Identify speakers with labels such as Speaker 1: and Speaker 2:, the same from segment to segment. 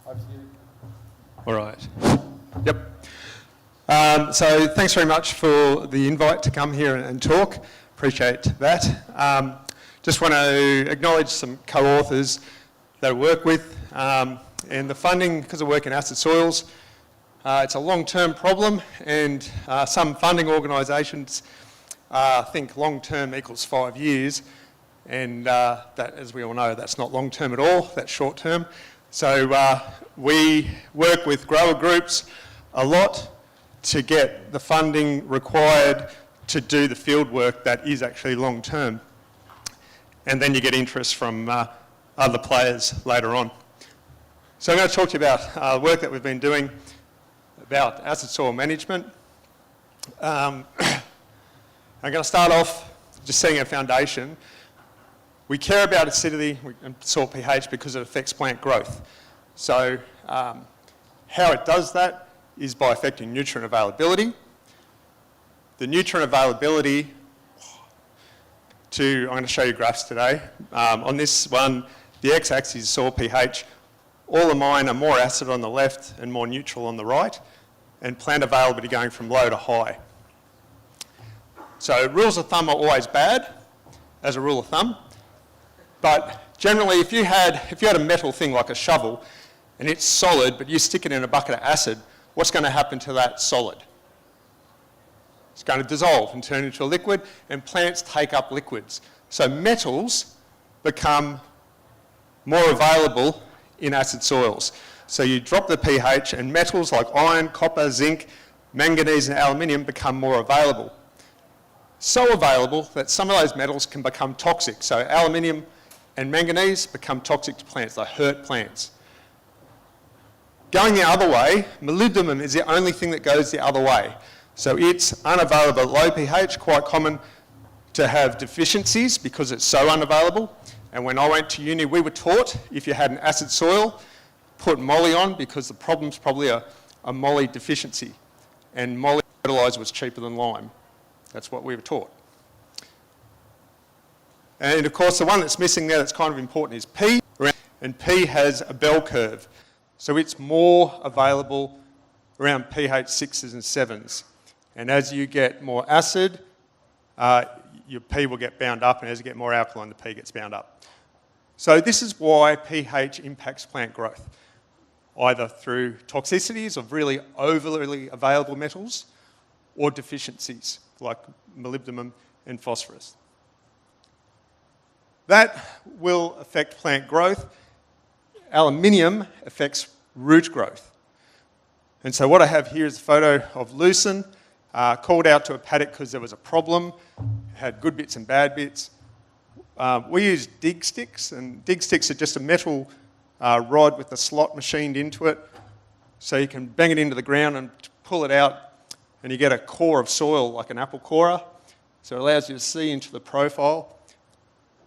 Speaker 1: Over to you.
Speaker 2: All right. Yep. So thanks very much for the invite to come here and talk. Appreciate that. Just want to acknowledge some co-authors that I work with. And the funding, because I work in acid soils, it's a long-term problem, and some funding organisations think long-term equals 5 years, and that, as we all know, that's not long-term at all, that's short-term. So we work with grower groups a lot to get the funding required to do the field work that is actually long-term. And then you get interest from other players later on. So I'm going to talk to you about work that we've been doing about acid soil management. I'm going to start off just setting a foundation. We care about acidity and soil pH because it affects plant growth. So how it does that is by affecting nutrient availability. The nutrient availability, I'm going to show you graphs today. On this one, the x-axis is soil pH. All of mine are more acid on the left and more neutral on the right, and plant availability going from low to high. So rules of thumb are always bad, as a rule of thumb. But generally, if you had a metal thing like a shovel, and it's solid, but you stick it in a bucket of acid, what's going to happen to that solid? It's going to dissolve and turn into a liquid, and plants take up liquids. So metals become more available in acid soils. So you drop the pH, and metals like iron, copper, zinc, manganese, and aluminium become more available. So available that some of those metals can become toxic. So aluminium and manganese become toxic to plants. They hurt plants. Going the other way, molybdenum is the only thing that goes the other way. So it's unavailable at low pH, quite common to have deficiencies because it's so unavailable. And when I went to uni, we were taught if you had an acid soil, put moly on, because the problem's probably a moly deficiency. And moly fertiliser was cheaper than lime. That's what we were taught. And of course, the one that's missing there that's kind of important is P, and P has a bell curve. So it's more available around pH 6s and 7s. And as you get more acid, your P will get bound up, and as you get more alkaline, the P gets bound up. So this is why pH impacts plant growth, either through toxicities of really overly available metals or deficiencies like molybdenum and phosphorus. That will affect plant growth. Aluminium affects root growth. And so what I have here is a photo of lucerne, called out to a paddock because there was a problem, had good bits and bad bits. We use dig sticks, and dig sticks are just a metal rod with a slot machined into it. So you can bang it into the ground and pull it out, and you get a core of soil like an apple corer. So it allows you to see into the profile.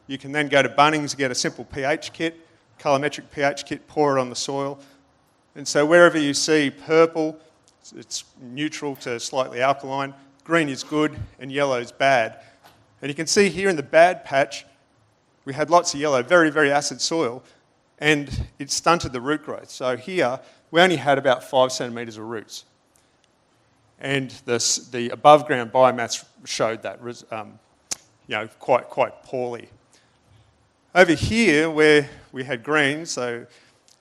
Speaker 2: You can then go to Bunnings and get a simple pH kit, colorimetric pH kit, pour it on the soil. And so wherever you see purple, it's neutral to slightly alkaline, green is good, and yellow is bad. And you can see here in the bad patch, we had lots of yellow, very, very acid soil, and it stunted the root growth. So here, we only had about 5 centimetres of roots. And the above ground biomass showed that quite poorly. Over here, where we had green, so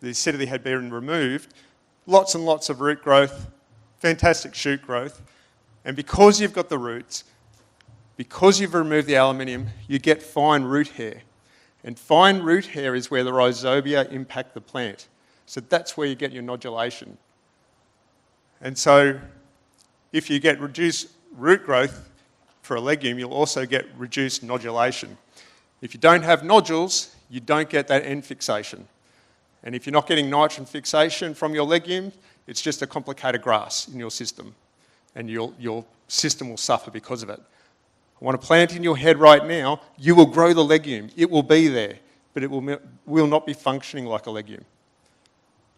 Speaker 2: the acidity had been removed, lots and lots of root growth, fantastic shoot growth, and because you've got the roots, because you've removed the aluminium, you get fine root hair. And fine root hair is where the rhizobia impact the plant. So that's where you get your nodulation. And so if you get reduced root growth for a legume, you'll also get reduced nodulation. If you don't have nodules, you don't get that end fixation. And if you're not getting nitrogen fixation from your legume, it's just a complicated grass in your system. And your system will suffer because of it. I want to plant in your head right now, you will grow the legume. It will be there, but it will not be functioning like a legume.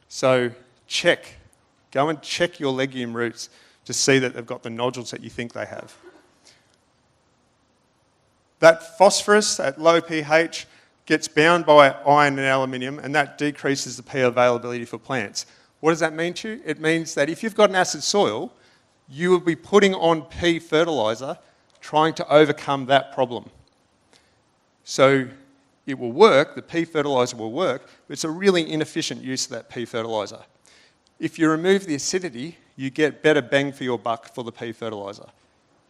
Speaker 2: So go and check your legume roots to see that they've got the nodules that you think they have. That phosphorus at low pH gets bound by iron and aluminium, and that decreases the P availability for plants. What does that mean to you? It means that if you've got an acid soil, you will be putting on P fertiliser trying to overcome that problem. So it will work, the P fertiliser will work, but it's a really inefficient use of that P fertiliser. If you remove the acidity, you get better bang for your buck for the P fertiliser.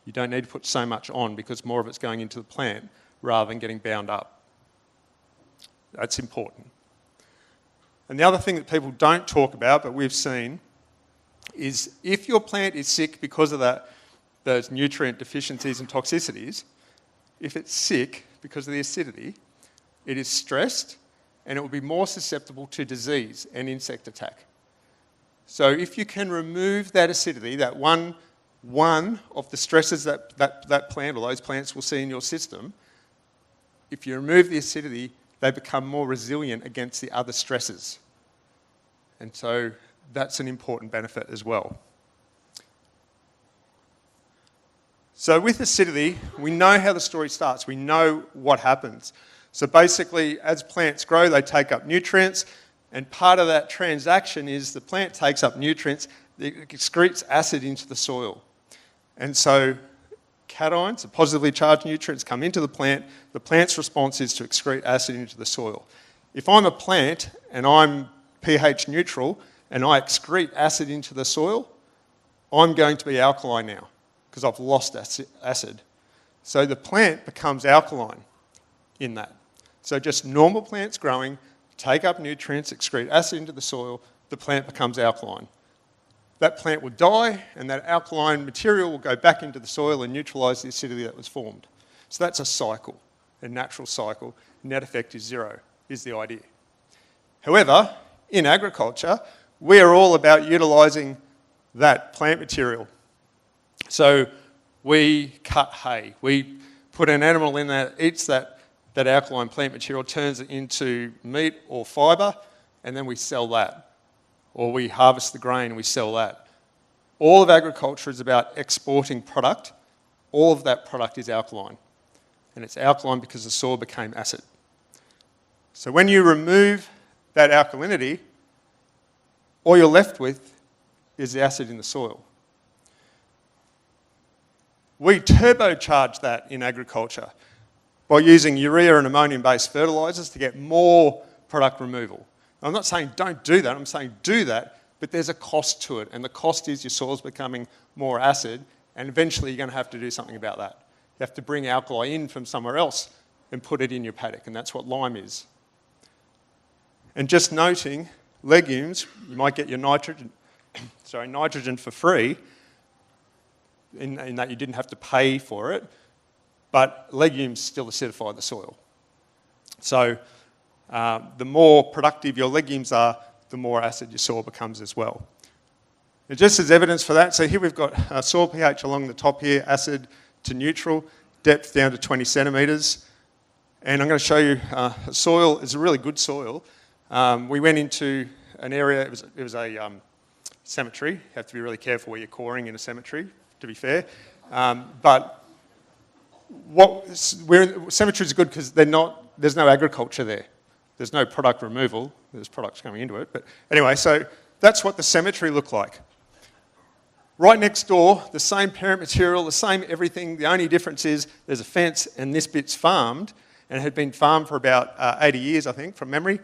Speaker 2: You don't need to put so much on because more of it's going into the plant rather than getting bound up. That's important. And the other thing that people don't talk about, but we've seen, is if your plant is sick because of those nutrient deficiencies and toxicities, if it's sick because of the acidity, it is stressed and it will be more susceptible to disease and insect attack. So if you can remove that acidity, that one of the stresses that plant or those plants will see in your system, if you remove the acidity, they become more resilient against the other stresses. And so that's an important benefit as well. So with acidity, we know how the story starts. We know what happens. So basically, as plants grow, they take up nutrients, and part of that transaction is the plant takes up nutrients, it excretes acid into the soil. And so cations, the positively charged nutrients, come into the plant's response is to excrete acid into the soil. If I'm a plant and I'm pH neutral and I excrete acid into the soil, I'm going to be alkaline now because I've lost acid. So the plant becomes alkaline in that. So just normal plants growing, take up nutrients, excrete acid into the soil, the plant becomes alkaline. That plant will die and that alkaline material will go back into the soil and neutralise the acidity that was formed. So that's a cycle, a natural cycle. Net effect is zero, is the idea. However, in agriculture, we are all about utilising that plant material. So we cut hay, we put an animal in that eats that alkaline plant material, turns it into meat or fibre, and then we sell that. Or we harvest the grain and we sell that. All of agriculture is about exporting product. All of that product is alkaline. And it's alkaline because the soil became acid. So when you remove that alkalinity, all you're left with is the acid in the soil. We turbocharge that in agriculture by using urea and ammonium-based fertilisers to get more product removal. I'm not saying don't do that, I'm saying do that, but there's a cost to it, and the cost is your soil's becoming more acid, and eventually you're going to have to do something about that. You have to bring alkali in from somewhere else and put it in your paddock, and that's what lime is. And just noting, legumes, you might get your nitrogen for free, in that you didn't have to pay for it, but legumes still acidify the soil. So the more productive your legumes are, the more acid your soil becomes as well. And just as evidence for that, so here we've got soil pH along the top here, acid to neutral, depth down to 20 centimetres. And I'm going to show you soil is a really good soil. We went into an area, it was a cemetery. You have to be really careful where you're coring in a cemetery, to be fair. But cemeteries are good because there's no agriculture there. There's no product removal. There's products coming into it. But anyway, so that's what the cemetery looked like. Right next door, the same parent material, the same everything. The only difference is there's a fence and this bit's farmed, and it had been farmed for about 80 years, I think, from memory.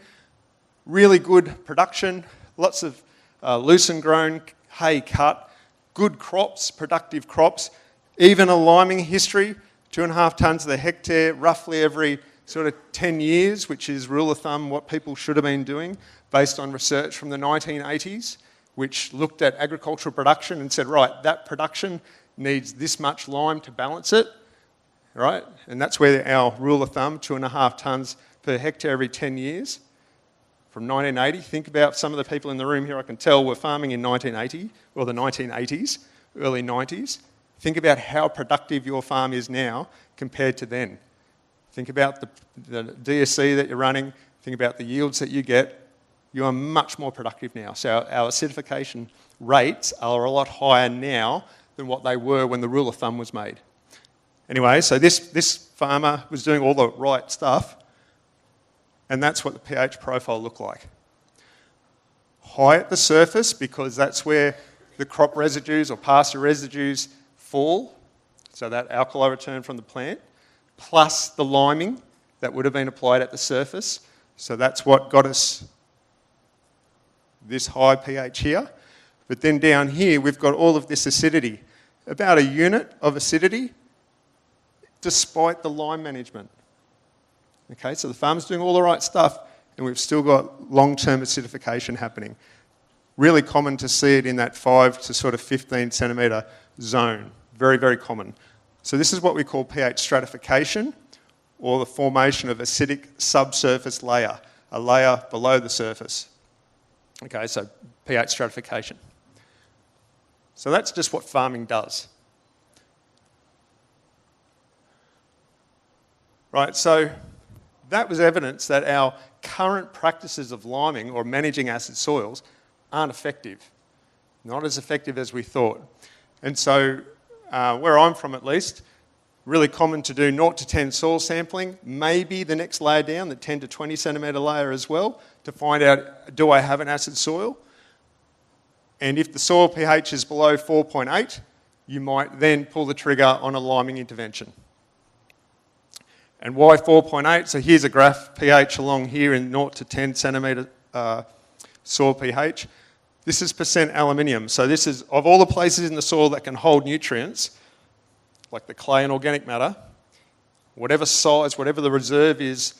Speaker 2: Really good production, lots of loose and grown hay cut, good crops, productive crops, even a liming history, 2.5 tonnes to the hectare, roughly every sort of 10 years, which is rule of thumb what people should have been doing based on research from the 1980s, which looked at agricultural production and said, right, that production needs this much lime to balance it, right? And that's where our rule of thumb, 2.5 tonnes per hectare every 10 years. From 1980, think about some of the people in the room here I can tell were farming in 1980, or the 1980s, early 90s. Think about how productive your farm is now compared to then. Think about the DSC that you're running, think about the yields that you get. You are much more productive now. So our acidification rates are a lot higher now than what they were when the rule of thumb was made. Anyway, so this farmer was doing all the right stuff, And that's what the pH profile looked like. High at the surface because that's where the crop residues or pasture residues fall, so that alkali return from the plant, plus the liming that would have been applied at the surface. So that's what got us this high pH here. But then down here, we've got all of this acidity, about a unit of acidity, despite the lime management. Okay, so the farmer's doing all the right stuff, and we've still got long-term acidification happening. Really common to see it in that 5 to sort of 15 centimetre zone. Very, very common. So this is what we call pH stratification, or the formation of acidic subsurface layer, a layer below the surface. Okay, so pH stratification. So that's just what farming does. Right, so that was evidence that our current practices of liming or managing acid soils aren't effective. Not as effective as we thought. And so, where I'm from at least, really common to do 0 to 10 soil sampling, maybe the next layer down, the 10 to 20 centimetre layer as well, to find out, do I have an acid soil? And if the soil pH is below 4.8, you might then pull the trigger on a liming intervention. And why 4.8? So here's a graph, pH along here in 0 to 10 centimetre soil pH. This is percent aluminium. So this is, of all the places in the soil that can hold nutrients, like the clay and organic matter, whatever size, whatever the reserve is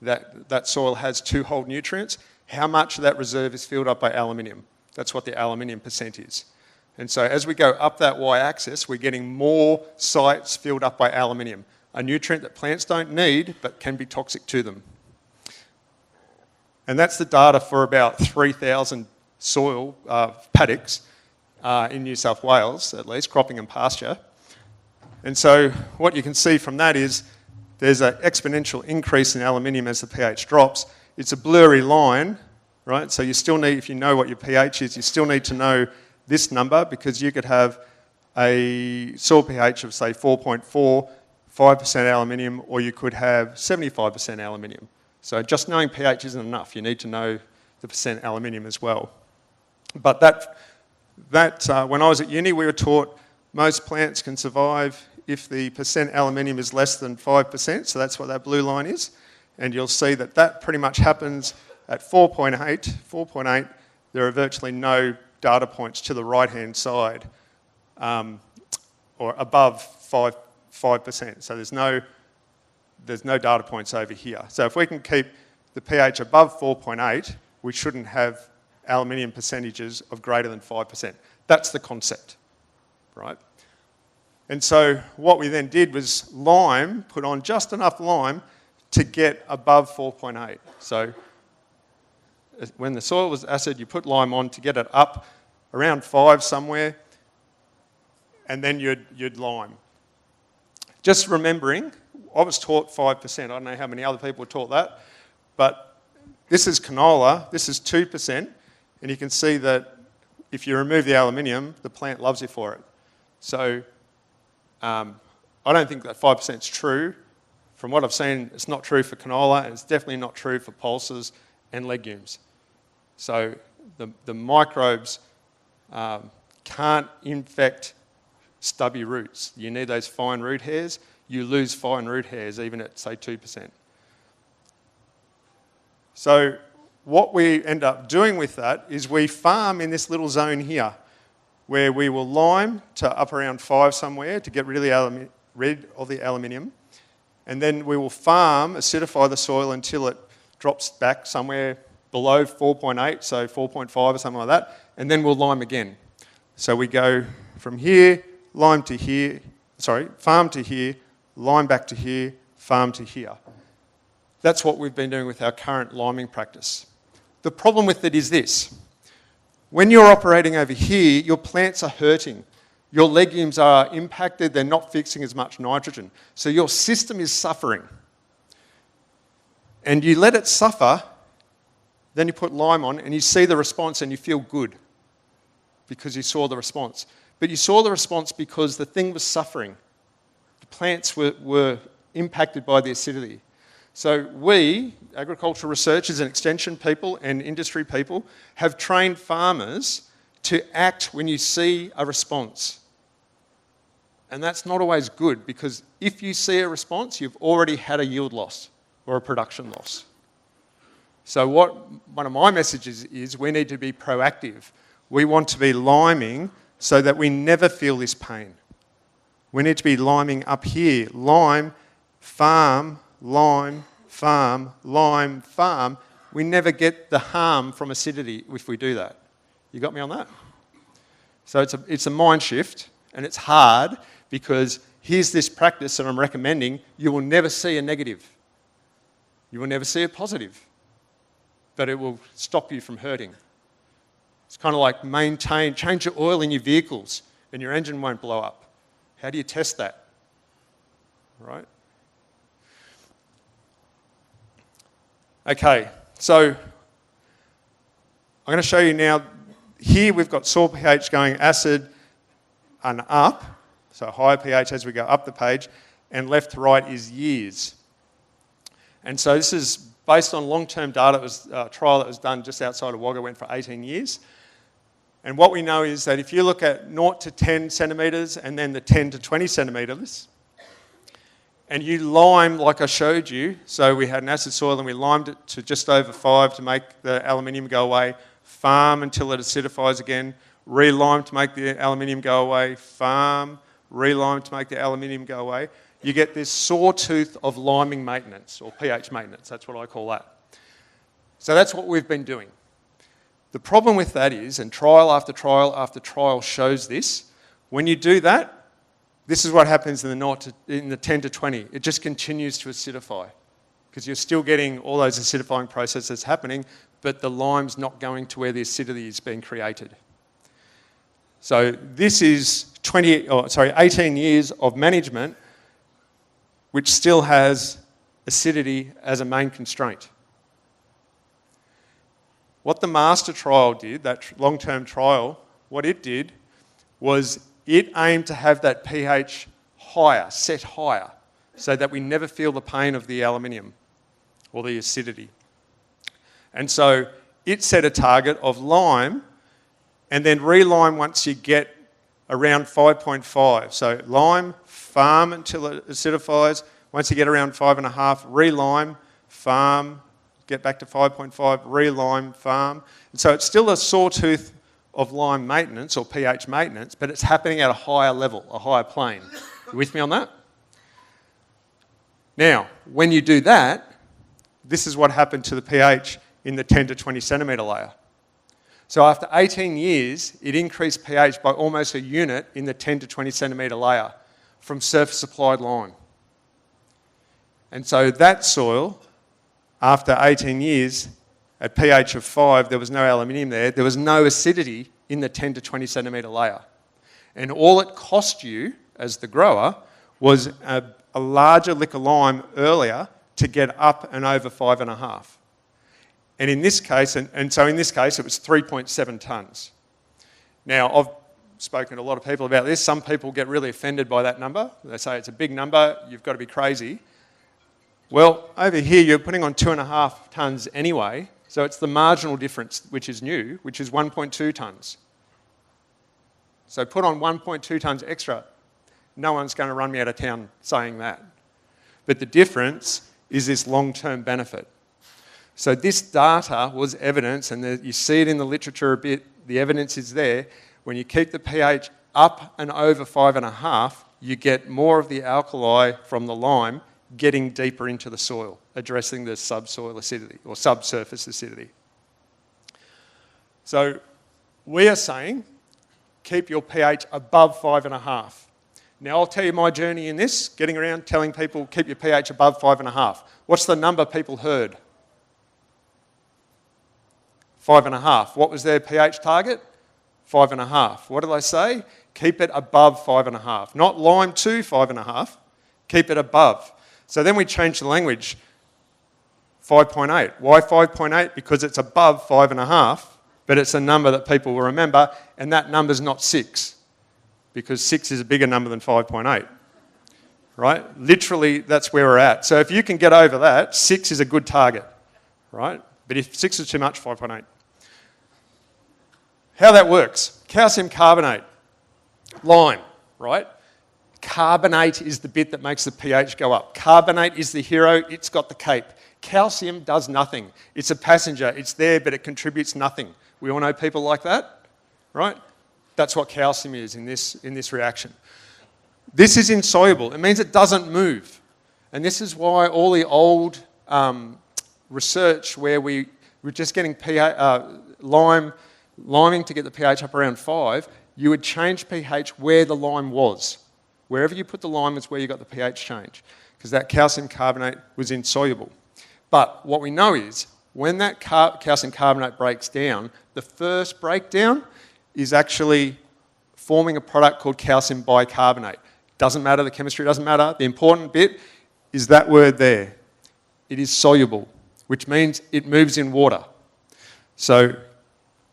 Speaker 2: that soil has to hold nutrients, how much of that reserve is filled up by aluminium. That's what the aluminium percent is. And so as we go up that y-axis, we're getting more sites filled up by aluminium, a nutrient that plants don't need but can be toxic to them. And that's the data for about 3,000 soil paddocks in New South Wales, at least, cropping and pasture. And so what you can see from that is there's an exponential increase in aluminium as the pH drops. It's a blurry line, right? So you still need, if you know what your pH is, you still need to know this number because you could have a soil pH of, say, 4.4, 5% aluminium, or you could have 75% aluminium. So just knowing pH isn't enough. You need to know the percent aluminium as well. But when I was at uni, we were taught most plants can survive if the percent aluminium is less than 5%, so that's what that blue line is. And you'll see that that pretty much happens at 4.8. There are virtually no data points to the right-hand side or above 5%. So there's no data points over here. So if we can keep the pH above 4.8, we shouldn't have aluminium percentages of greater than 5%. That's the concept, right? And so what we then did was put on just enough lime to get above 4.8. So when the soil was acid, you put lime on to get it up around 5 somewhere, and then you'd lime. Just remembering, I was taught 5%. I don't know how many other people were taught that, but this is canola, this is 2%, and you can see that if you remove the aluminium, the plant loves you for it. So I don't think that 5% is true. From what I've seen, it's not true for canola, and it's definitely not true for pulses and legumes. So the microbes can't infect stubby roots. You need those fine root hairs. You lose fine root hairs even at, say, 2%. So what we end up doing with that is we farm in this little zone here where we will lime to up around 5 somewhere to get rid of the aluminium. And then we will acidify the soil until it drops back somewhere below 4.8, so 4.5 or something like that, and then we'll lime again. So we go from here, farm to here, lime back to here, farm to here. That's what we've been doing with our current liming practice. The problem with it is this. When you're operating over here, your plants are hurting. Your legumes are impacted, they're not fixing as much nitrogen. So your system is suffering. And you let it suffer, then you put lime on and you see the response and you feel good because you saw the response. But you saw the response because the thing was suffering. The plants were impacted by the acidity. So we, agricultural researchers and extension people and industry people, have trained farmers to act when you see a response. And that's not always good, because if you see a response, you've already had a yield loss or a production loss. So one of my messages is we need to be proactive. We want to be liming so that we never feel this pain. We need to be liming up here. Lime, farm, lime, farm, lime, farm. We never get the harm from acidity if we do that. You got me on that? So it's a mind shift, and it's hard, because here's this practice that I'm recommending. You will never see a negative. You will never see a positive. But it will stop you from hurting. It's kind of like change your oil in your vehicles and your engine won't blow up. How do you test that? Right? Okay, so I'm going to show you now. Here we've got soil pH going acid and up, so higher pH as we go up the page, and left to right is years. And so this is based on long-term data. It was a trial that was done just outside of Wagga, went for 18 years. And what we know is that if you look at 0 to 10 centimetres and then the 10 to 20 centimetres, and you lime like I showed you, so we had an acid soil and we limed it to just over 5 to make the aluminium go away, farm until it acidifies again, re-lime to make the aluminium go away, farm, re-lime to make the aluminium go away, you get this sawtooth of liming maintenance, or pH maintenance. That's what I call that. So that's what we've been doing. The problem with that is, and trial after trial after trial shows this, when you do that, this is what happens in the 10 to 20. It just continues to acidify, because you're still getting all those acidifying processes happening, but the lime's not going to where the acidity is being created. So this is 18 years of management which still has acidity as a main constraint. What the master trial did, that long-term trial, what it did was it aimed to have that pH higher, set higher, so that we never feel the pain of the aluminium or the acidity. And so it set a target of lime and then re-lime once you get around 5.5. So lime, farm until it acidifies. Once you get around 5.5, re-lime, farm, get back to 5.5, re-lime, farm. And so it's still a sawtooth of lime maintenance or pH maintenance, but it's happening at a higher level, a higher plane. You with me on that? Now, when you do that, this is what happened to the pH in the 10 to 20 centimetre layer. So after 18 years, it increased pH by almost a unit in the 10 to 20 centimetre layer from surface applied lime. And so that soil, after 18 years, at pH of 5, there was no aluminium there. There was no acidity in the 10 to 20 centimetre layer. And all it cost you, as the grower, was a larger lick of lime earlier to get up and over 5.5. And in this case, so in this case, it was 3.7 tonnes. Now, I've spoken to a lot of people about this. Some people get really offended by that number. They say it's a big number, you've got to be crazy. Well, over here, you're putting on 2.5 tonnes anyway, so it's the marginal difference which is new, which is 1.2 tonnes. So put on 1.2 tonnes extra. No one's going to run me out of town saying that. But the difference is this long-term benefit. So this data was evidence, and you see it in the literature a bit, the evidence is there. When you keep the pH up and over 5.5, you get more of the alkali from the lime getting deeper into the soil, addressing the subsoil acidity or subsurface acidity. So we are saying keep your pH above 5.5. Now I'll tell you my journey in this, getting around telling people keep your pH above 5.5. What's the number people heard? 5.5. What was their pH target? 5.5. What do they say? Keep it above 5.5. Not lime to 5.5. Keep it above. So then we changed the language. 5.8. Why 5.8? Because it's above 5.5, but it's a number that people will remember, and that number's not 6, because 6 is a bigger number than 5.8. right? Literally, that's where we're at. So if you can get over that, 6 is a good target, right? But if 6 is too much, 5.8. How that works, calcium carbonate, lime, right? Carbonate is the bit that makes the pH go up. Carbonate is the hero, it's got the cape. Calcium does nothing. It's a passenger, it's there, but it contributes nothing. We all know people like that, right? That's what calcium is in this reaction. This is insoluble. It means it doesn't move. And this is why all the old research where we were just getting liming to get the pH up around 5, you would change pH where the lime was. Wherever you put the lime is where you got the pH change, because that calcium carbonate was insoluble. But what we know is, when that calcium carbonate breaks down, the first breakdown is actually forming a product called calcium bicarbonate. Doesn't matter, the chemistry doesn't matter. The important bit is that word there. It is soluble, which means it moves in water. So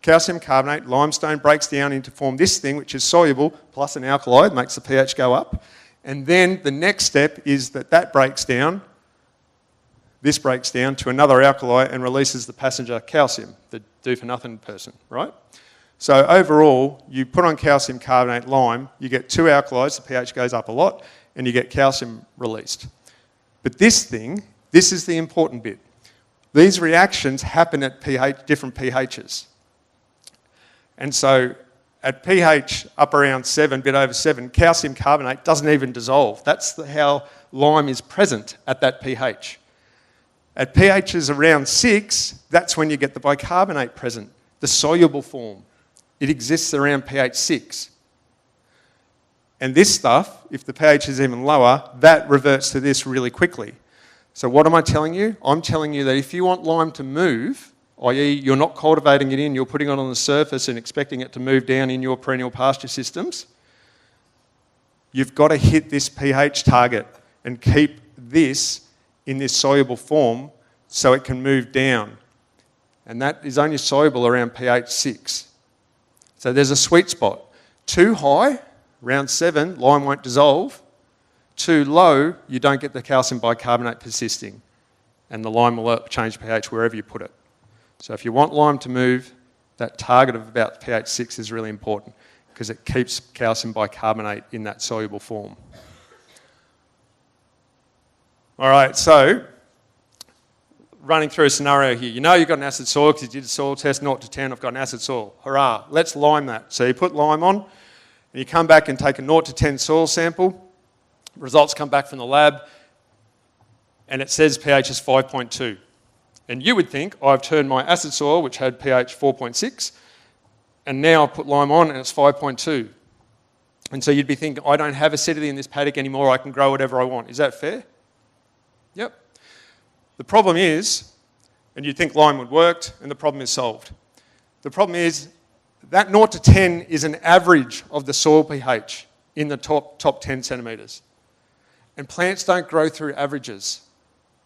Speaker 2: calcium carbonate, limestone breaks down into form this thing, which is soluble, plus an alkali, makes the pH go up. And then the next step is that breaks down, this breaks down to another alkali and releases the passenger calcium, the do-for-nothing person, right? So overall, you put on calcium carbonate, lime, you get 2 alkalis, the pH goes up a lot, and you get calcium released. But this is the important bit. These reactions happen at different pHs. And so at pH up around 7, bit over 7, calcium carbonate doesn't even dissolve. That's how lime is present at that pH. At pHs around 6, that's when you get the bicarbonate present, the soluble form. It exists around pH 6. And this stuff, if the pH is even lower, that reverts to this really quickly. So what am I telling you? I'm telling you that if you want lime to move, i.e. you're not cultivating it in, you're putting it on the surface and expecting it to move down in your perennial pasture systems, you've got to hit this pH target and keep this in this soluble form so it can move down. And that is only soluble around pH 6. So there's a sweet spot. Too high, around 7, lime won't dissolve. Too low, you don't get the calcium bicarbonate persisting. And the lime will change pH wherever you put it. So if you want lime to move, that target of about pH 6 is really important because it keeps calcium bicarbonate in that soluble form. All right, so running through a scenario here. You know you've got an acid soil because you did a soil test, 0 to 10, I've got an acid soil. Hurrah, let's lime that. So you put lime on and you come back and take a 0 to 10 soil sample. Results come back from the lab and it says pH is 5.2. And you would think, I've turned my acid soil, which had pH 4.6, and now I've put lime on and it's 5.2. And so you'd be thinking, I don't have acidity in this paddock anymore, I can grow whatever I want. Is that fair? Yep. The problem is, and you'd think lime would work, and the problem is solved. The problem is, that 0 to 10 is an average of the soil pH in the top 10 centimetres. And plants don't grow through averages.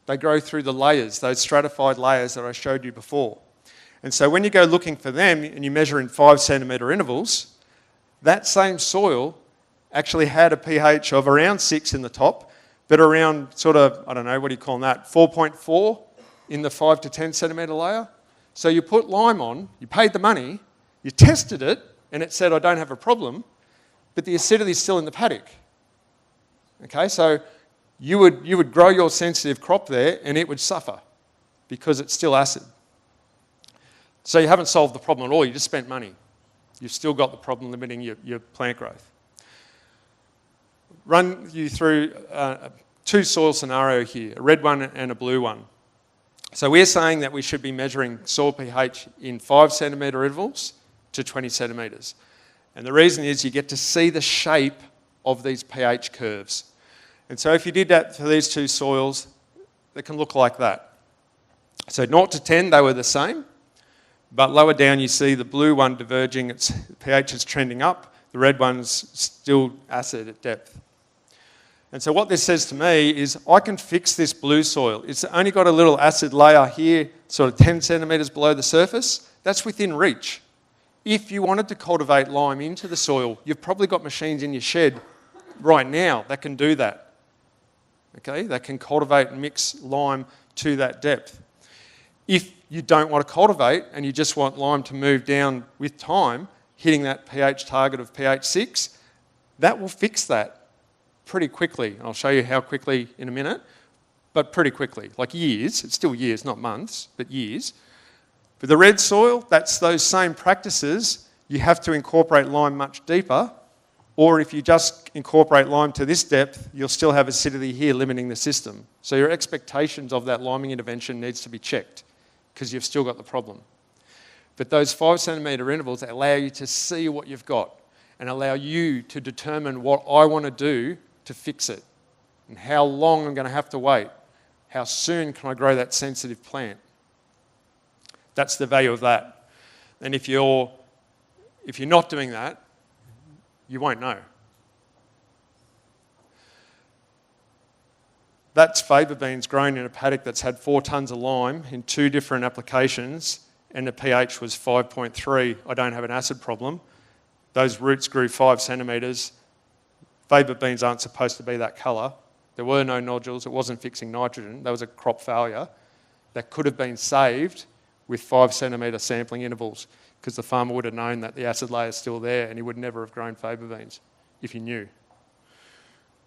Speaker 2: They grow through the layers, those stratified layers that I showed you before. And so when you go looking for them and you measure in 5 centimetre intervals, that same soil actually had a pH of around 6 in the top, but around sort of, I don't know, what do you call that, 4.4 in the 5 to 10 centimetre layer. So you put lime on, you paid the money, you tested it, and it said, I don't have a problem, but the acidity is still in the paddock. Okay, so you would grow your sensitive crop there and it would suffer because it's still acid. So you haven't solved the problem at all, you just spent money. You've still got the problem limiting your plant growth. Run you through 2 soil scenarios here, a red one and a blue one. So we're saying that we should be measuring soil pH in 5 centimetre intervals to 20 centimetres. And the reason is you get to see the shape of these pH curves. And so if you did that for these 2 soils, they can look like that. So 0 to 10, they were the same, but lower down you see the blue one diverging, its pH is trending up, the red one's still acid at depth. And so what this says to me is I can fix this blue soil. It's only got a little acid layer here, sort of 10 centimetres below the surface. That's within reach. If you wanted to cultivate lime into the soil, you've probably got machines in your shed right now that can do that. okay, that can cultivate and mix lime to that depth. If you don't want to cultivate and you just want lime to move down with time, hitting that pH target of pH 6, that will fix that pretty quickly. I'll show you how quickly in a minute, but pretty quickly, like years. It's still years, not months, but years. For the red soil, that's those same practices. You have to incorporate lime much deeper, or if you just incorporate lime to this depth, you'll still have acidity here limiting the system. So your expectations of that liming intervention needs to be checked because you've still got the problem. But those 5 centimetre intervals allow you to see what you've got and allow you to determine what I want to do to fix it and how long I'm going to have to wait. How soon can I grow that sensitive plant? That's the value of that. And if you're not doing that, you won't know. That's faba beans grown in a paddock that's had 4 tonnes of lime in 2 different applications, and the pH was 5.3. I don't have an acid problem. Those roots grew 5 centimetres. Faba beans aren't supposed to be that colour. There were no nodules. It wasn't fixing nitrogen. That was a crop failure that could have been saved with 5 centimetre sampling intervals because the farmer would have known that the acid layer is still there and he would never have grown faba beans if he knew.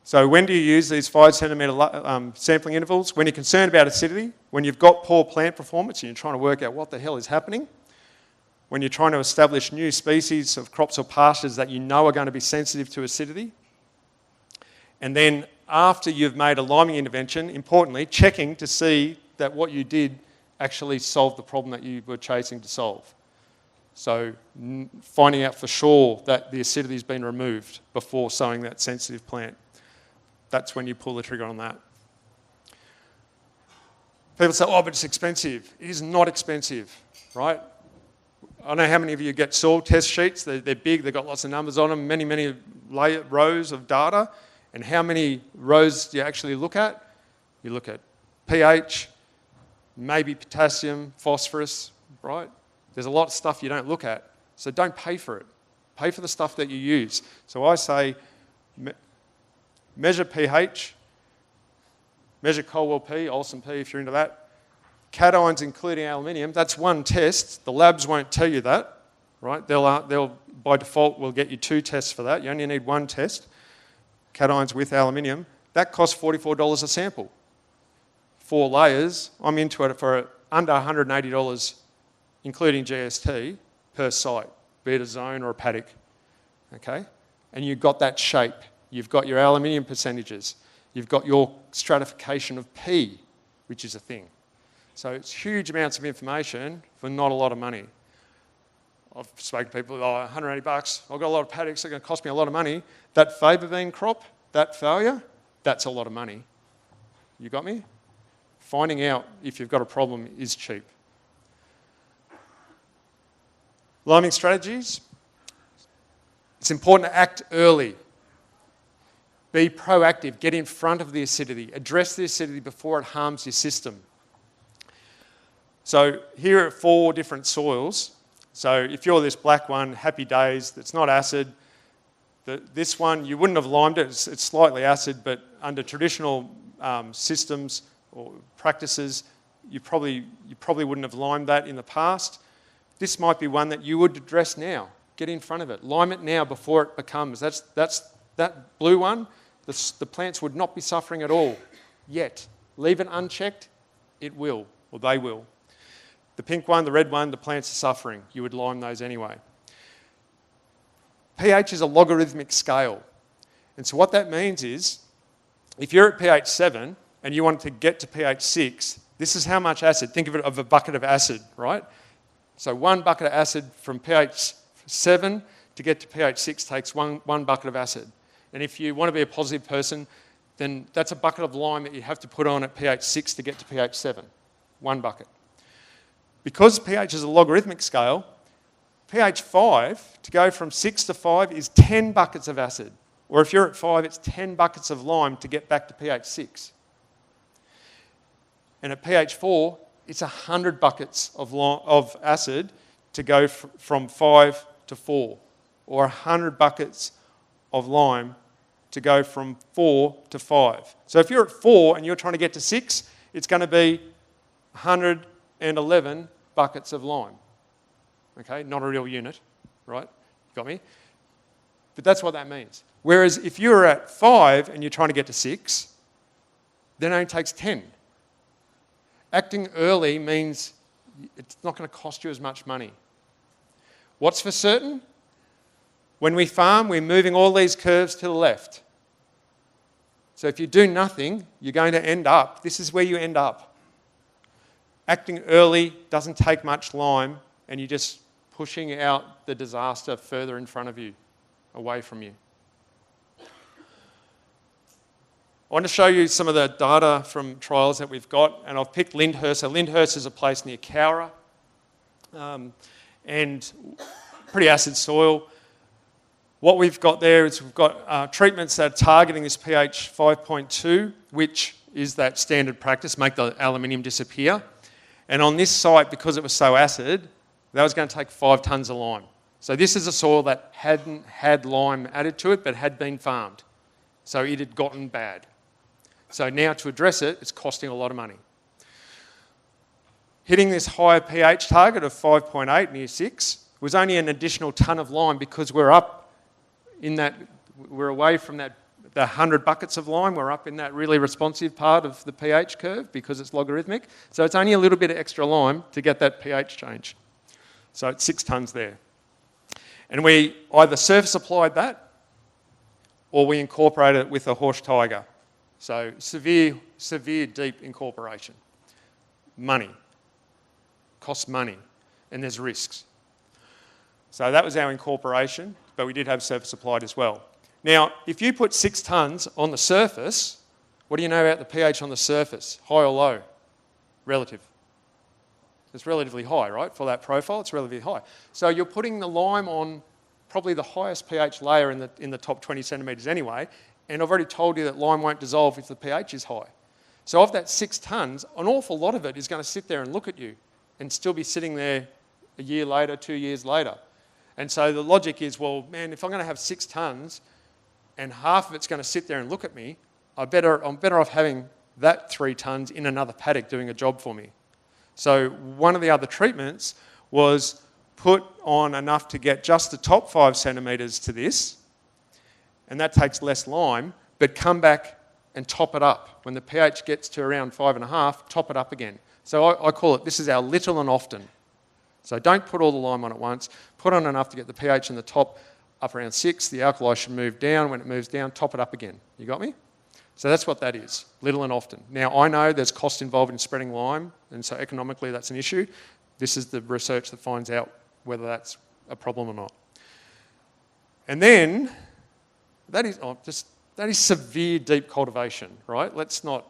Speaker 2: So when do you use these 5 centimetre sampling intervals? When you're concerned about acidity, when you've got poor plant performance and you're trying to work out what the hell is happening, when you're trying to establish new species of crops or pastures that you know are going to be sensitive to acidity, and then after you've made a liming intervention, importantly, checking to see that what you did actually solved the problem that you were chasing to solve. So finding out for sure that the acidity has been removed before sowing that sensitive plant. That's when you pull the trigger on that. People say, oh, but it's expensive. It is not expensive, right? I don't know how many of you get soil test sheets. They're big, they've got lots of numbers on them, many rows of data. And how many rows do you actually look at? You look at pH, maybe potassium, phosphorus, right? There's a lot of stuff you don't look at. So don't pay for it. Pay for the stuff that you use. So I say measure pH, measure Colwell P, Olsen P if you're into that. Cations including aluminium, that's one test. The labs won't tell you that, right? They'll by default will get you 2 tests for that. You only need 1 test. Cations with aluminium, that costs $44 a sample. 4 layers, I'm into it for under $180, including GST, per site, be it a zone or a paddock, okay? And you've got that shape. You've got your aluminium percentages. You've got your stratification of P, which is a thing. So it's huge amounts of information for not a lot of money. I've spoken to people, oh, $180, I've got a lot of paddocks, they're going to cost me a lot of money. That faba bean crop, that failure, that's a lot of money. You got me? Finding out if you've got a problem is cheap. Liming strategies. It's important to act early. Be proactive, get in front of the acidity, address the acidity before it harms your system. So here are 4 different soils. So if you're this black one, happy days, it's not acid. This one, you wouldn't have limed it. It's slightly acid, but under traditional systems or practices, you probably wouldn't have limed that in the past. This might be one that you would address now. Get in front of it. Lime it now before it becomes. That blue one, the plants would not be suffering at all yet. Leave it unchecked, it will, or they will. The pink one, the red one, the plants are suffering. You would lime those anyway. pH is a logarithmic scale. And so what that means is, if you're at pH 7 and you want to get to pH 6, this is how much acid. Think of it of a bucket of acid, right? So 1 bucket of acid from pH 7 to get to pH 6 takes one bucket of acid. And if you want to be a positive person, then that's a bucket of lime that you have to put on at pH 6 to get to pH 7. 1 bucket. Because pH is a logarithmic scale, pH 5, to go from 6 to 5, is 10 buckets of acid. Or if you're at 5, it's 10 buckets of lime to get back to pH 6. And at pH 4, it's 100 buckets of acid to go from 5 to 4. Or 100 buckets of lime to go from 4 to 5. So if you're at 4 and you're trying to get to 6, it's going to be 111 buckets of lime. Okay, not a real unit, right? Got me? But that's what that means. Whereas if you're at 5 and you're trying to get to 6, then it only takes 10. Acting early means it's not going to cost you as much money. What's for certain? When we farm, we're moving all these curves to the left. So if you do nothing, you're going to end up, this is where you end up. Acting early doesn't take much lime, and you're just pushing out the disaster further in front of you, away from you. I want to show you some of the data from trials that we've got, and I've picked Lyndhurst. So Lyndhurst is a place near Cowra, and pretty acid soil. What we've got there is we've got treatments that are targeting this pH 5.2, which is that standard practice, make the aluminium disappear. And on this site, because it was so acid, that was going to take 5 tonnes of lime. So this is a soil that hadn't had lime added to it, but had been farmed. So it had gotten bad. So now to address it, it's costing a lot of money. Hitting this higher pH target of 5.8 near 6 was only an additional tonne of lime because we're up in that, we're away from that, the 100 buckets of lime, we're up in that really responsive part of the pH curve because it's logarithmic. So it's only a little bit of extra lime to get that pH change. So it's 6 tonnes there. And we either surface applied that or we incorporated it with a horse tiger. So severe deep incorporation. Money. Costs money. And there's risks. So that was our incorporation, but we did have surface applied as well. Now, if you put 6 tonnes on the surface, what do you know about the pH on the surface? High or low? Relative. It's relatively high, right? For that profile, it's relatively high. So you're putting the lime on probably the highest pH layer in the top 20 centimetres anyway, and I've already told you that lime won't dissolve if the pH is high. So of that 6 tonnes, an awful lot of it is going to sit there and look at you and still be sitting there a year later, 2 years later. And so the logic is, well, man, if I'm going to have 6 tonnes and half of it's going to sit there and look at me, I'm better off having that 3 tonnes in another paddock doing a job for me. So one of the other treatments was put on enough to get just the top 5 centimetres to this, and that takes less lime, but come back and top it up. When the pH gets to around 5.5, top it up again. So I call it, this is our little and often. So don't put all the lime on at once. Put on enough to get the pH in the top up around 6. The alkali should move down. When it moves down, top it up again. You got me? So that's what that is, little and often. Now, I know there's cost involved in spreading lime, and so economically that's an issue. This is the research that finds out whether that's a problem or not. And then, that is severe deep cultivation, right? Let's not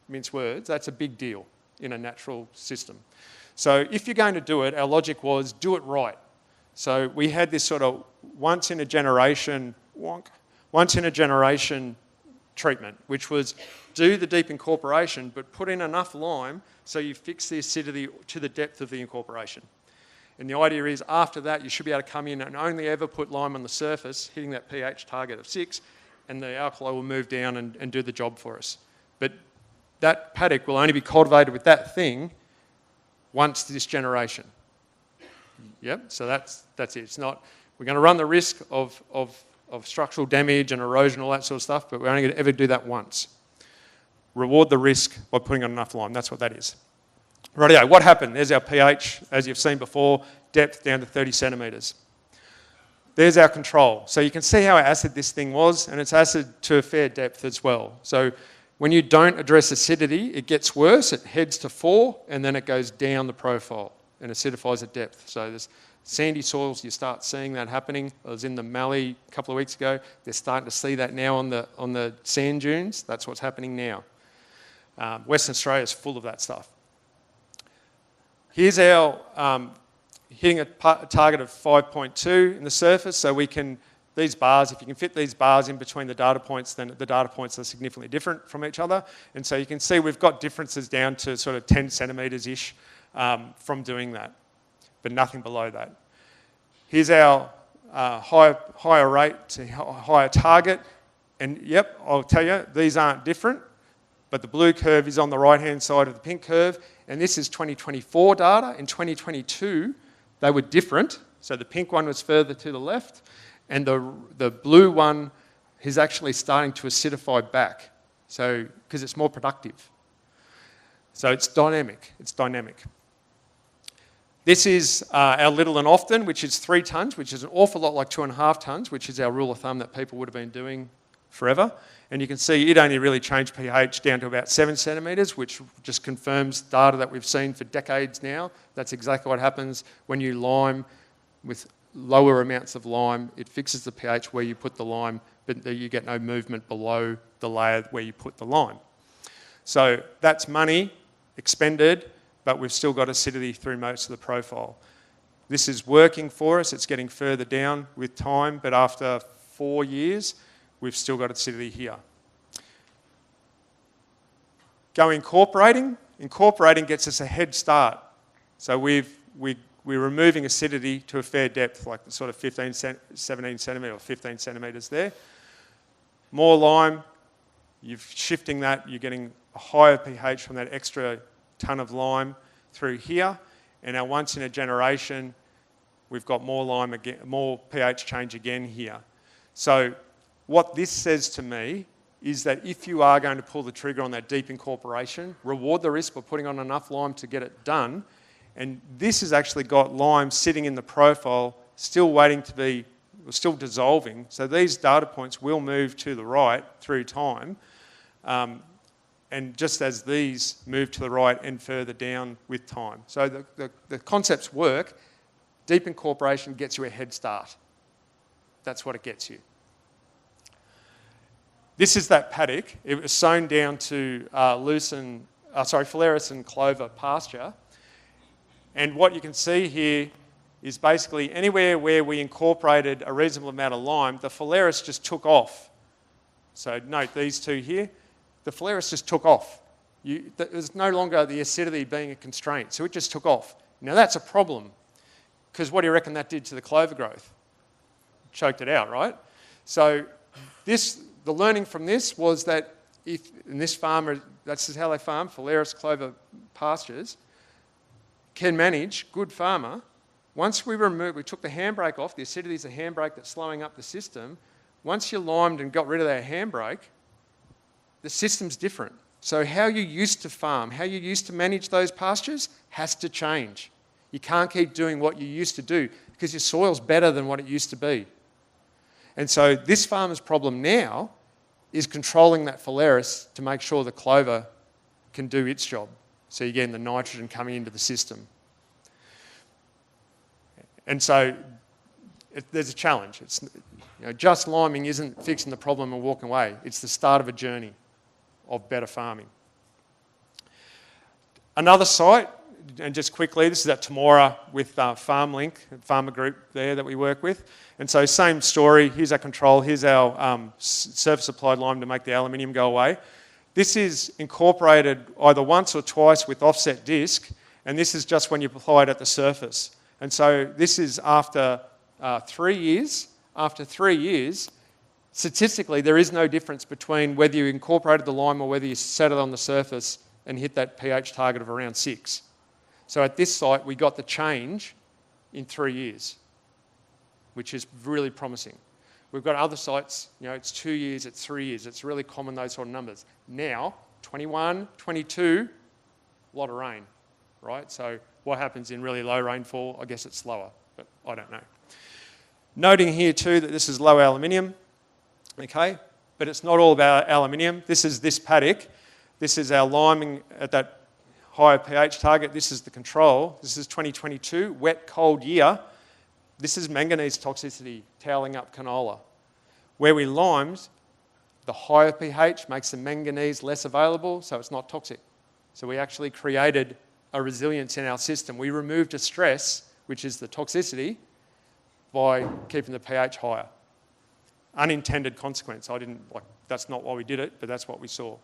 Speaker 2: mince words. That's a big deal in a natural system. So if you're going to do it, our logic was do it right. So we had this sort of once in a generation treatment, which was do the deep incorporation, but put in enough lime so you fix the acidity to the depth of the incorporation. And the idea is after that, you should be able to come in and only ever put lime on the surface, hitting that pH target of 6, and the alkali will move down and do the job for us. But that paddock will only be cultivated with that thing once this generation. Yep, so that's it. It's not, we're going to run the risk of structural damage and erosion, all that sort of stuff, but we're only going to ever do that once. Reward the risk by putting on enough lime. That's what that is. Rightio, what happened? There's our pH, as you've seen before, depth down to 30 centimetres. There's our control. So you can see how acid this thing was, and it's acid to a fair depth as well. So when you don't address acidity, it gets worse. It heads to 4, and then it goes down the profile and acidifies at depth. So there's sandy soils, you start seeing that happening. I was in the Mallee a couple of weeks ago. They're starting to see that now on the sand dunes. That's what's happening now. Western Australia is full of that stuff. Here's our hitting a target of 5.2 in the surface. So we can, these bars, if you can fit these bars in between the data points, then the data points are significantly different from each other. And so you can see we've got differences down to sort of 10 centimetres-ish from doing that, but nothing below that. Here's our higher rate to higher target. And yep, I'll tell you, these aren't different, but the blue curve is on the right-hand side of the pink curve, and this is 2024 data. In 2022, they were different. So the pink one was further to the left, and the blue one is actually starting to acidify back, so because it's more productive. So it's dynamic. It's dynamic. This is our little and often, which is 3 tonnes, which is an awful lot like 2.5 tonnes, which is our rule of thumb that people would have been doing forever. And you can see it only really changed pH down to about 7 centimetres, which just confirms data that we've seen for decades now. That's exactly what happens when you lime with lower amounts of lime. It fixes the pH where you put the lime, but you get no movement below the layer where you put the lime. So that's money expended, but we've still got acidity through most of the profile. This is working for us. It's getting further down with time, but after 4 years, we've still got acidity here. Go incorporating. Incorporating gets us a head start. So we're removing acidity to a fair depth, like the sort of 17 centimetre or 15 centimetres there. More lime, you're shifting that, you're getting a higher pH from that extra tonne of lime through here. And now once in a generation, we've got more lime again, more pH change again here. So what this says to me is that if you are going to pull the trigger on that deep incorporation, reward the risk by putting on enough lime to get it done. And this has actually got lime sitting in the profile, still waiting to be, still dissolving. So these data points will move to the right through time. And just as these move to the right and further down with time. So the concepts work. Deep incorporation gets you a head start. That's what it gets you. This is that paddock. It was sown down to Phalaris and clover pasture. And what you can see here is basically anywhere where we incorporated a reasonable amount of lime, the Phalaris just took off. So note these two here. The Phalaris just took off. There's no longer the acidity being a constraint, so it just took off. Now that's a problem, because what do you reckon that did to the clover growth? Choked it out, right? So the learning from this was that in this farmer, that's how they farm, Phalaris clover pastures, can manage, good farmer. Once we took the handbrake off, the acidity is a handbrake that's slowing up the system. Once you limed and got rid of that handbrake, the system's different. So how you used to farm, how you used to manage those pastures has to change. You can't keep doing what you used to do because your soil's better than what it used to be. And so this farmer's problem now is controlling that Phalaris to make sure the clover can do its job. So you're getting the nitrogen coming into the system. And so there's a challenge. Just liming isn't fixing the problem and walking away. It's the start of a journey of better farming. Another site, and just quickly, this is at Temora with FarmLink, farmer group there that we work with. And so same story, here's our control, here's our surface applied lime to make the aluminium go away. This is incorporated either once or twice with offset disc, and this is just when you apply it at the surface. And so this is after 3 years. After 3 years, statistically, there is no difference between whether you incorporated the lime or whether you set it on the surface and hit that pH target of around 6. So at this site, we got the change in 3 years, which is really promising. We've got other sites, it's 2 years, it's 3 years. It's really common, those sort of numbers. Now, 21, 22, a lot of rain, right? So what happens in really low rainfall? I guess it's slower, but I don't know. Noting here too that this is low aluminium. Okay, but it's not all about aluminium. This is this paddock. This is our liming at that higher pH target. This is the control. This is 2022, wet, cold year. This is manganese toxicity, toweling up canola. Where we limed, the higher pH makes the manganese less available, so it's not toxic. So we actually created a resilience in our system. We removed a stress, which is the toxicity, by keeping the pH higher. Unintended consequence. That's not why we did it, but that's what we saw.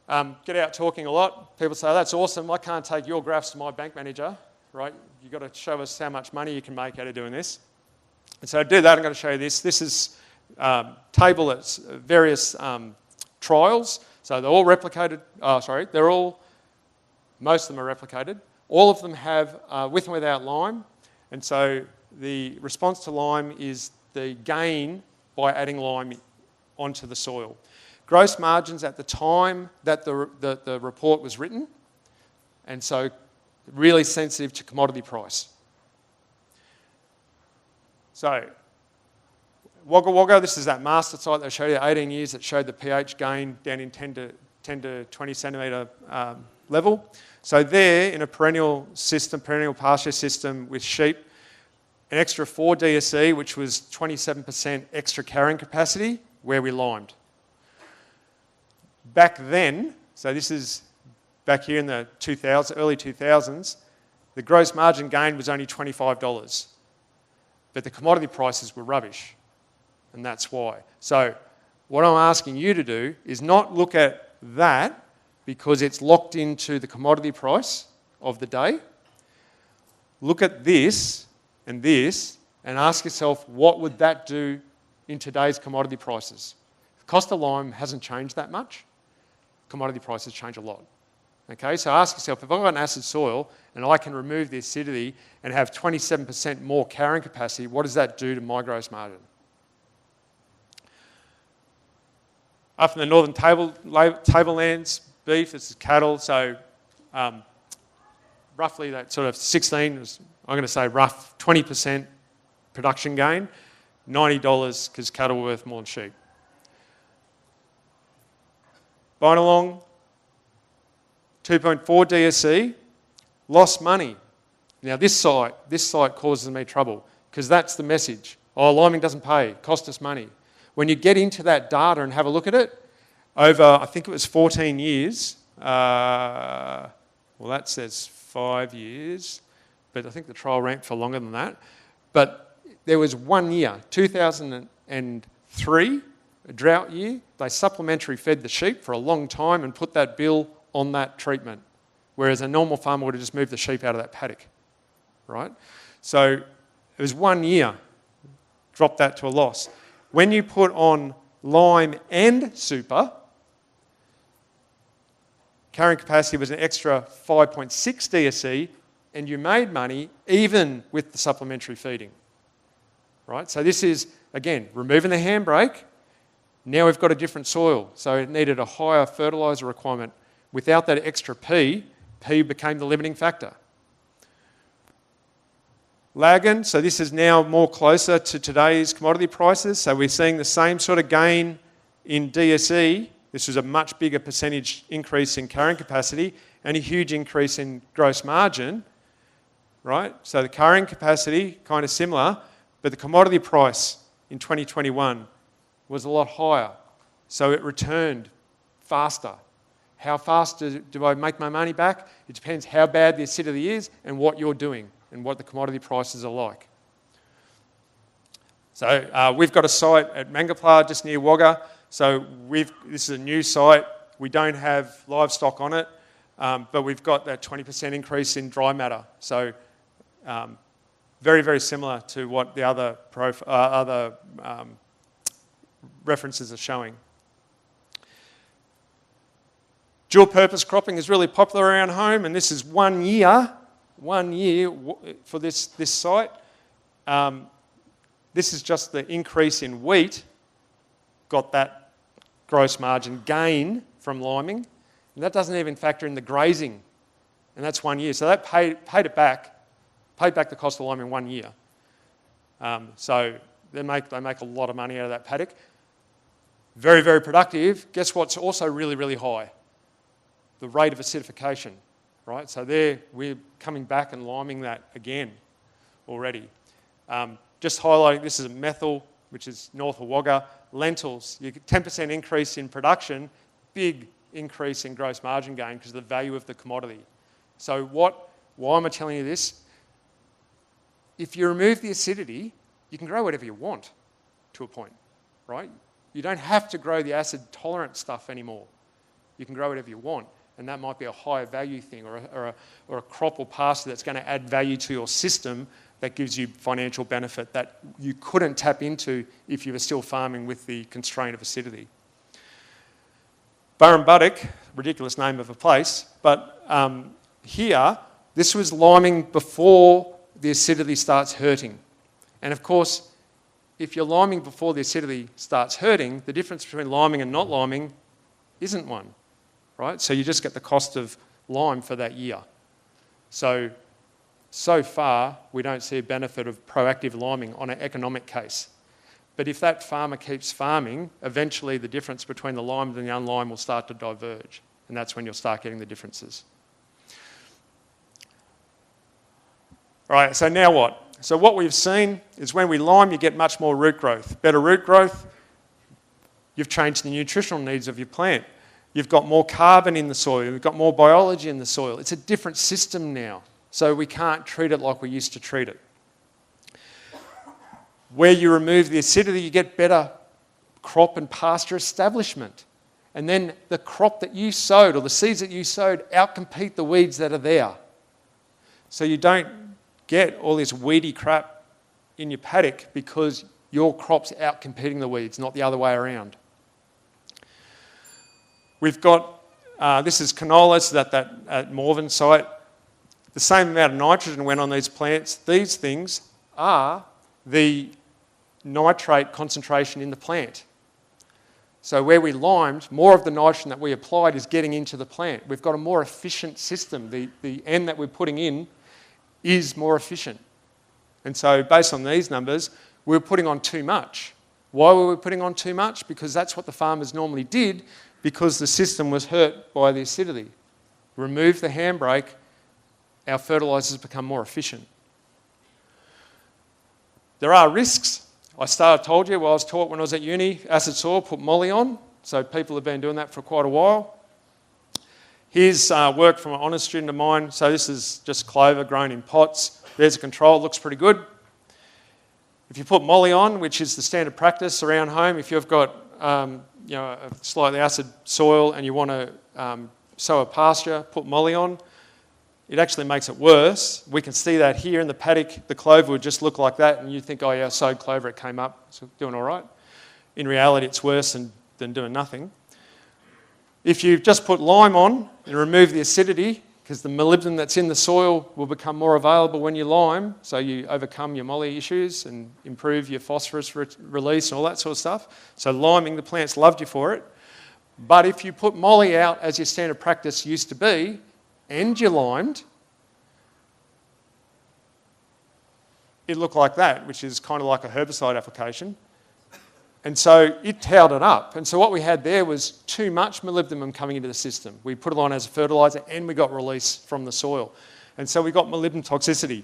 Speaker 2: Get out talking a lot. People say, that's awesome. I can't take your graphs to my bank manager, right? You've got to show us how much money you can make out of doing this. And so to do that, I'm going to show you this. This is table that's various trials. So they're all replicated, most of them are replicated. All of them have with and without lime. And so the response to lime is the gain by adding lime onto the soil. Gross margins at the time that the report was written, and so really sensitive to commodity price. So Wagga Wagga, this is that master site that I showed you, 18 years, that showed the pH gain down in 10 to 20 centimetre level. So there, in a perennial pasture system with sheep, an extra 4 DSE, which was 27% extra carrying capacity, where we limed. Back then, so this is back here in the early 2000s, the gross margin gain was only $25, but the commodity prices were rubbish, and that's why. So what I'm asking you to do is not look at that because it's locked into the commodity price of the day. Look at this and ask yourself, what would that do in today's commodity prices? The cost of lime hasn't changed that much. Commodity prices change a lot. Okay, so ask yourself, if I've got an acid soil and I can remove the acidity and have 27% more carrying capacity, what does that do to my gross margin? Up in the northern tablelands, beef, this is cattle, so roughly that sort of 16, I'm going to say rough 20% production gain, $90 because cattle are worth more than sheep. Binalong, 2.4 DSE, lost money. Now this site causes me trouble because that's the message. Oh, liming doesn't pay, cost us money. When you get into that data and have a look at it, over, I think it was 14 years, well that says 5 years, but I think the trial ran for longer than that. But there was 1 year, 2003, a drought year, they supplementary fed the sheep for a long time and put that bill on that treatment, whereas a normal farmer would have just moved the sheep out of that paddock, right? So it was 1 year, dropped that to a loss. When you put on lime and super, carrying capacity was an extra 5.6 DSE, and you made money even with the supplementary feeding, right? So this is, again, removing the handbrake. Now we've got a different soil, so it needed a higher fertiliser requirement. Without that extra P became the limiting factor. Lagan, so this is now more closer to today's commodity prices. So we're seeing the same sort of gain in DSE. This was a much bigger percentage increase in carrying capacity and a huge increase in gross margin, right? So the carrying capacity, kind of similar, but the commodity price in 2021 was a lot higher. So it returned faster. How fast do I make my money back? It depends how bad the acidity is and what you're doing and what the commodity prices are like. So we've got a site at Mangapla just near Wagga. So this is a new site. We don't have livestock on it, but we've got that 20% increase in dry matter. So very, very similar to what the other references are showing. Dual purpose cropping is really popular around home, and this is 1 year for this site. This is just the increase in wheat, got that gross margin gain from liming, and that doesn't even factor in the grazing, and that's 1 year. So that paid back the cost of liming 1 year. So they make a lot of money out of that paddock. Very, very productive. Guess what's also really, really high? The rate of acidification, right? So there, we're coming back and liming that again already. Just highlighting, this is a methyl, which is north of Wagga. Lentils, you get 10% increase in production, big increase in gross margin gain because of the value of the commodity. So why am I telling you this? If you remove the acidity, you can grow whatever you want to a point, right? You don't have to grow the acid tolerant stuff anymore. You can grow whatever you want. And that might be a higher value thing or a crop or pasture that's going to add value to your system
Speaker 1: that gives you financial benefit that you couldn't tap into if you were still farming with the constraint of acidity. Burrumbuttock, ridiculous name of a place, but here, this was liming before the acidity starts hurting. And of course, if you're liming before the acidity starts hurting, the difference between liming and not liming isn't one, right? So you just get the cost of lime for that year. So far, we don't see a benefit of proactive liming on an economic case. But if that farmer keeps farming, eventually the difference between the limed and the unlimed will start to diverge. And that's when you'll start getting the differences. All right, so now what? So what we've seen is when we lime, you get much more root growth. Better root growth, you've changed the nutritional needs of your plant. You've got more carbon in the soil. You've got more biology in the soil. It's a different system now. So we can't treat it like we used to treat it. Where you remove the acidity, you get better crop and pasture establishment. And then the crop that you sowed or the seeds that you sowed outcompete the weeds that are there. So you don't get all this weedy crap in your paddock because your crop's outcompeting the weeds, not the other way around. We've got, this is canola, so that at Morven site. The same amount of nitrogen went on these plants. These things are the nitrate concentration in the plant. So where we limed, more of the nitrogen that we applied is getting into the plant. We've got a more efficient system. The N that we're putting in is more efficient. And so based on these numbers, we were putting on too much. Why were we putting on too much? Because that's what the farmers normally did, because the system was hurt by the acidity. Remove the handbrake, our fertilisers become more efficient. There are risks. I told you, I was taught when I was at uni, acid soil, put molly on. So people have been doing that for quite a while. Here's work from an honours student of mine. So this is just clover grown in pots. There's a control, it looks pretty good. If you put molly on, which is the standard practice around home, if you've got a slightly acid soil and you want to sow a pasture, put molly on. It actually makes it worse. We can see that here in the paddock. The clover would just look like that, and you think, oh yeah, I sowed clover, it came up, it's doing all right. In reality, it's worse than doing nothing. If you just put lime on and remove the acidity, because the molybdenum that's in the soil will become more available when you lime, so you overcome your molly issues and improve your phosphorus release and all that sort of stuff. So liming, the plants loved you for it. But if you put molly out, as your standard practice used to be, and you limed, it looked like that, which is kind of like a herbicide application. And so it towed it up. And so what we had there was too much molybdenum coming into the system. We put it on as a fertiliser and we got release from the soil. And so we got molybdenum toxicity.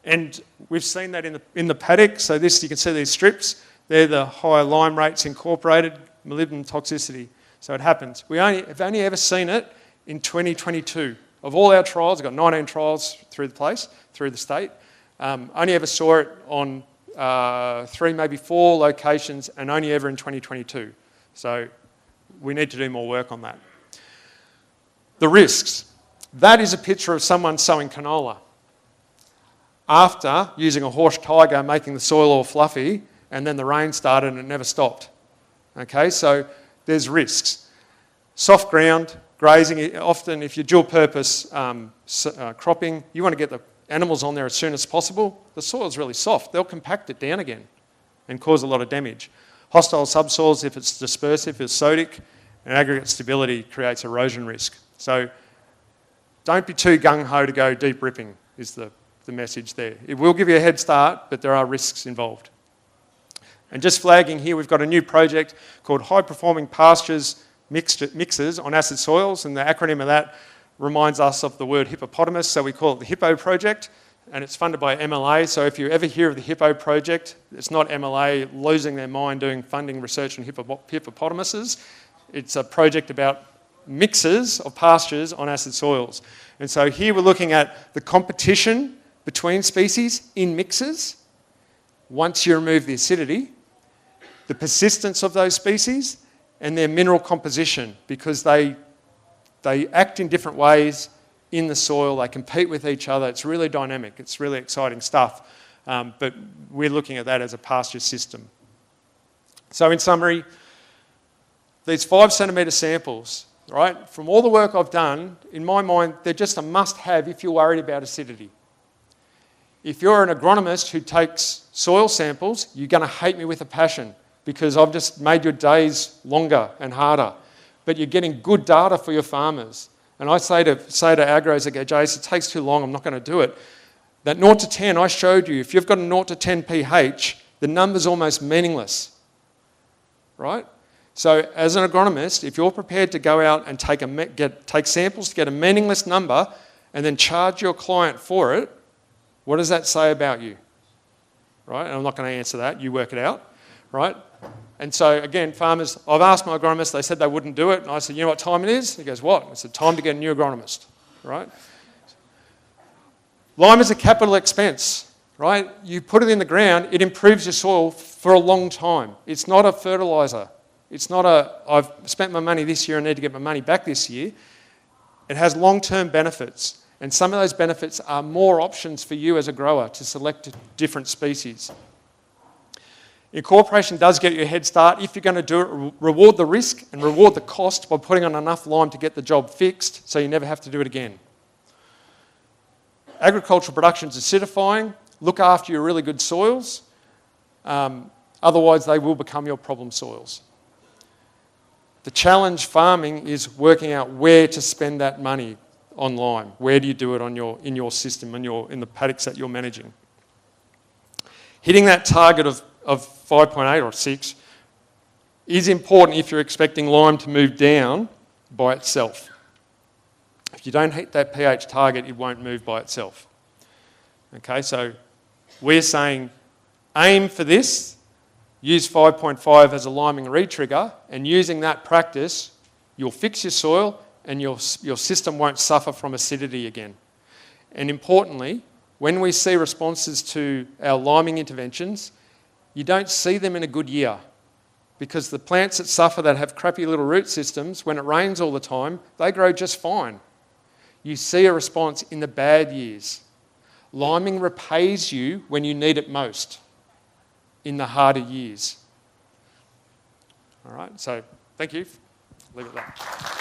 Speaker 1: And we've seen that in the paddock. So this, you can see these strips. They're the high lime rates incorporated, molybdenum toxicity. So it happens. Have only ever seen it in 2022. Of all our trials, I've got 19 trials through the place, through the state. Only ever saw it on 3, maybe 4 locations, and only ever in 2022. So we need to do more work on that. The risks. That is a picture of someone sowing canola after using a horse tiger, making the soil all fluffy, and then the rain started and it never stopped. Okay, so there's risks. Soft ground, grazing, often if you're dual purpose cropping, you want to get the animals on there as soon as possible. The soil's really soft. They'll compact it down again and cause a lot of damage. Hostile subsoils, if it's dispersive, is sodic, and aggregate stability creates erosion risk. So don't be too gung-ho to go deep ripping is the message there. It will give you a head start, but there are risks involved. And just flagging here, we've got a new project called High Performing Pastures Mixes on Acid Soils, and the acronym of that reminds us of the word hippopotamus, so we call it the Hippo Project, and it's funded by MLA. So if you ever hear of the Hippo Project, it's not MLA losing their mind doing funding research on hippopotamuses. It's a project about mixes of pastures on acid soils. And so here we're looking at the competition between species in mixes once you remove the acidity, the persistence of those species, and their mineral composition, because they act in different ways in the soil. They compete with each other. It's really dynamic. It's really exciting stuff. But we're looking at that as a pasture system. So in summary, these 5 centimetre samples, right, from all the work I've done, in my mind, they're just a must-have if you're worried about acidity. If you're an agronomist who takes soil samples, you're going to hate me with a passion because I've just made your days longer and harder. But you're getting good data for your farmers. And I say to agros that go, Jace, it takes too long, I'm not going to do it. That 0 to 10 I showed you, if you've got a 0 to 10 pH, the number's almost meaningless, right? So as an agronomist, if you're prepared to go out and take samples to get a meaningless number and then charge your client for it, what does that say about you? Right? And I'm not going to answer that. You work it out, right? And so, again, farmers, I've asked my agronomist, they said they wouldn't do it. And I said, you know what time it is? He goes, what? I said, time to get a new agronomist, right? Lime is a capital expense, right? You put it in the ground, it improves your soil for a long time. It's not a fertiliser. It's not I've spent my money this year and need to get my money back this year. It has long-term benefits. And some of those benefits are more options for you as a grower to select different species. Incorporation does get you a head start. If you're going to do it, reward the risk and reward the cost by putting on enough lime to get the job fixed so you never have to do it again. Agricultural production is acidifying. Look after your really good soils. Otherwise, they will become your problem soils. The challenge farming is working out where to spend that money on lime. Where do you do it in your system, in the paddocks that you're managing? Hitting that target of 5.8 or 6 is important if you're expecting lime to move down by itself. If you don't hit that pH target, it won't move by itself. Okay, so we're saying aim for this, use 5.5 as a liming retrigger, and using that practice, you'll fix your soil and your system won't suffer from acidity again. And importantly, when we see responses to our liming interventions, you don't see them in a good year because the plants that suffer, that have crappy little root systems, when it rains all the time, they grow just fine. You see a response in the bad years. Liming repays you when you need it most, in the harder years. All right, so thank you. Leave it at that.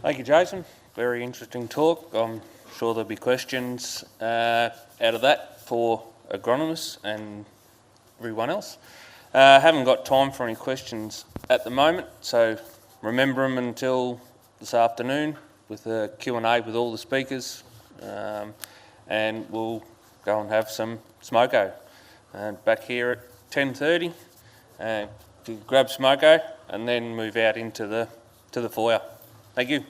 Speaker 3: Thank you, Jason. Very interesting talk. I'm sure there'll be questions out of that for agronomists and everyone else. Haven't got time for any questions at the moment, so remember them until this afternoon with a Q&A with all the speakers, and we'll go and have some smoko. Back here at 10:30, to grab smoko and then move out into the foyer. Thank you.